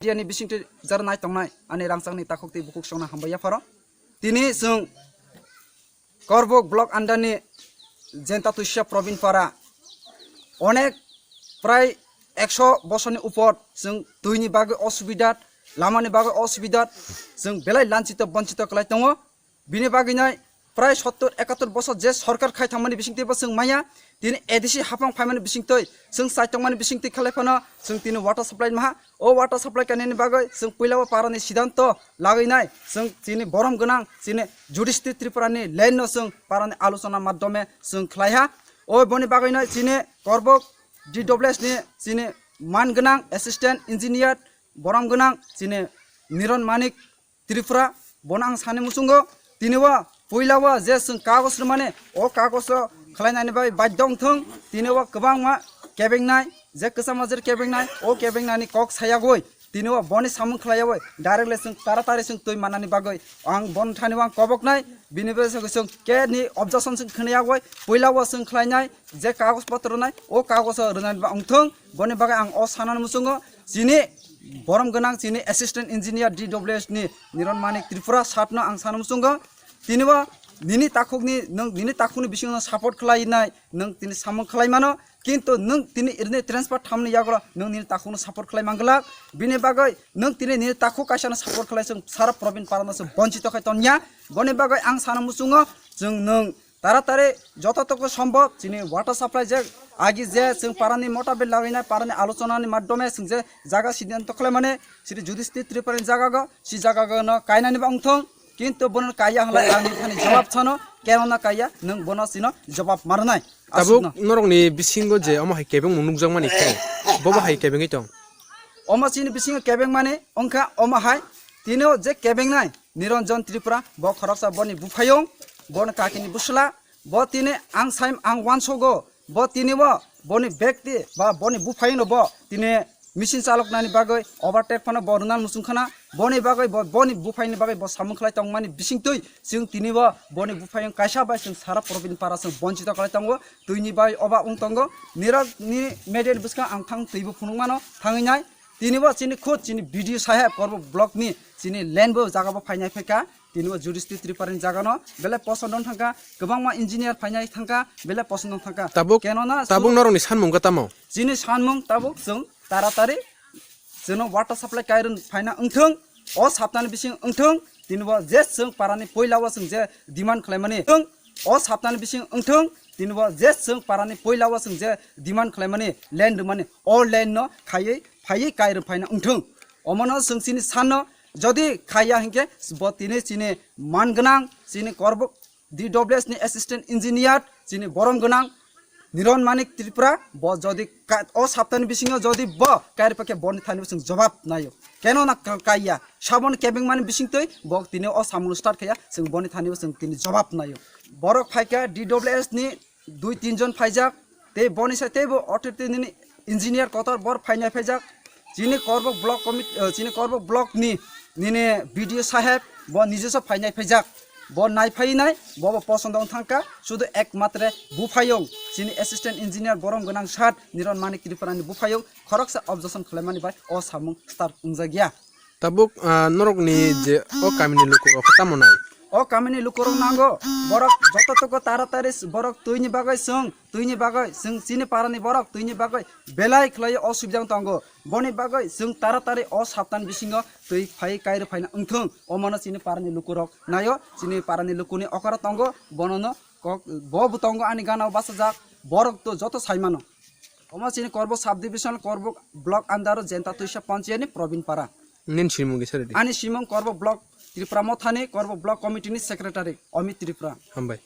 Diani bisingti jarnai tongnai ani rangsangni takokti bukuk songna hambaya faro tini sung korbok blok andani jenta tuisya probin para onek prai 100 বছরনি উপর जों দুইনি বাগে অসুবিধা লামানি বাগে অসুবিধা जों বেলাই লাঞ্ছিত বঞ্চিত কলাই দङ বিনি বাগিনাই প্রায় 70-71 বছর যে সরকার খাই থামানি বিসিংতি বসং মায়া তিনি এডিসি হাফাং ফাইমানি বিসিংতই जों সাইতংমানি বিসিংতি খালাইফানো जों তিনি ওয়াটার সাপ্লাই মাহা ও ওয়াটার সাপ্লাই কানেনি বাগै जों পইলাও পারানি সিদ্ধান্ত লাগাইনাই जों তিনি বরম গোনাং তিনি জুডিশিয়ারি ত্রিপুরানি লেননো जों পারানি আলোচনা মাধ্যমে जों খালাইহা ও বনি বাগैनाय তিনি করবক DWS ni sini man genang assistant engineer boram genang sini Niron Manik Tripura bonang sane musungo tiniwa poilawa je sung kagos mane o kagos khlainani bai bajdong thung tiniwa kebang ma kebeng nai je kesamajer kebeng nai o kebeng nani kok sayagoi tiniwa boni samung khlaiawoi directly sung taratari sung toi manani bagoi ang bon thani wang kobok nai binibe sung ke ni objection sung khniagoi poilawa sung khlainai je kagos patro nai o kagos runani ba ongthung boni bagai ang o sanan musungo sini borom genang sini assistant engineer DWS ni Niron Manik Tripura satno ang sanam musungo tiniwa nini takukni nung nini takukni bising support khlainai nung tini samung khlaimano কিন্তু নং তিনি এরনে transfer থামনি ইয়াগলা নং নিনি তাখুনো support খালাই মাঙ্গলা বিনে বাগৈ নং তিনি নিনি তাখু কাইসানো support খালাইसं সারা প্রবিন পারানোসं বঞ্চিত খাই তনিয়া বনে বাগৈ আং সানা মুসুङो जों नों তাড়াতাড়ি যতটুকু সম্ভব চিনি ওয়াটার সাপ্লাই যে আগে যে जों পারানি মোটাবেল লাগাইনা পারানি আলোচনানি মাধ্যমে जों যে জায়গা সিদ্ধান্ত খালাই মানে সিটি জুডিশিয়ারি ত্রিপুরানি জায়গা সি জায়গা ন কাইনানি বাংথং কিন্তু বনন কাইয়া হলাই আনি খানি জবাব ছানো কেননা কাইয়া নং বনসিনো জবাব মারনাই tabuk norong ni bisingo je omo hai kebeng munukjang mani khe bobo hai kebeng itong omo sini bisingo kebeng mane ongkha omo hai tino je kebeng nai Niranjan Tripura bo khoroksa boni bufayong bon kakini busla bo tine ang saim ang wansogo bo tini bo boni bekti ba boni bufayno bo tine machine চালক নানি বাগৈ overtake ফানা বরনান মুসুংখানা বনি বাগৈ বনি বুফাইনি বাগৈ ব সামুখলাই তংমানি বিসিংতৈ जों तिनिब बनि बुफायं कायसा बाय जों सारा प्रबिन पारासं बंचित खालाय तंगो तुइनि बाय अबा उंतंगो निरनि मेडेल बुसका आं थां तैबो फुनुंमानो थाङैनाय तिनिब चिनि खुद चिनि भिडियो साहेब करब ब्लॉगनि चिनि लेनबो जागाबो फायनाय फेका तिनिब जुडिशि त्रिपुरानि जागानो बेले पसन्दन थांका गोबांमा इन्जिनियार फायनाय थांका बेले पसन्दन थांका tabuk केनना tabuk norong ni sanmung gatamo चिनि सानमुं ताबुक जों तारातारि जों वाटार साप्लाई कायरन फायना ओंथों अ साप्तानि बिसिं ओंथों तिनबो जे जों पारानि पयलावा जों जे डिमान्ड खालामनानै ओं अ साप्तानि बिसिं ओंथों तिनबो जे जों पारानि पयलावा जों जे डिमान्ड खालामनानै लेन्ड माने अल लेन्ड न खायै फायै कायरन फायना ओंथों अमनो जों सिनि सानो जदि खाया हिंके ब तिने सिने मान गोनां सिनि करब DWS नि असिस्टेंट इंजिनियर सिनि बरम गोनां Niron Manik Tripura bo jodi o saptani bisingo jodi bo kair pake boni thani bising jawab nayo keno na kaya sabon kebeng mani bisingtoi bo tini o samul start khaya जों boni thani bising tini jawab nayo borok phaika DWS ni 2-3 জন ফাইজাক te boni sa te bo otte ni engineer kotor bor ফাইনাই ফাইজাক যিনি করব block committee যিনি করব block নি নিনে video সাহেব bo নিজেসব ফাইনাই ফাইজাক bo nai phai nai bo posondong thangka sudu ekmatre bufayong sini assistant engineer borom gonang shat Niron Manik Tripura ni bufayong khoroksa objection khalaimani bai o samung start ungjagia tabuk norok ni je o kamini lukuro khatamonai o kamini lukuro nango borok jototoko taratari borok tuini bagai sung sini parani borok tuini bagai belai khlai osubjang tango boni bagai sung taratari o saptan bisingo tui phai kair phaina ungthung o mano sini parani lukurok nayo sini parani lukuni okara tango bonono bo butongo ani gana basajak borok to joto saimano oma sini korbo sub division korbo block andaro jenta tuisha panchayani probin para nen simungi sare ani simong korbo block Tripura mothani korbo block committee ni secretary Amit Tripura hambai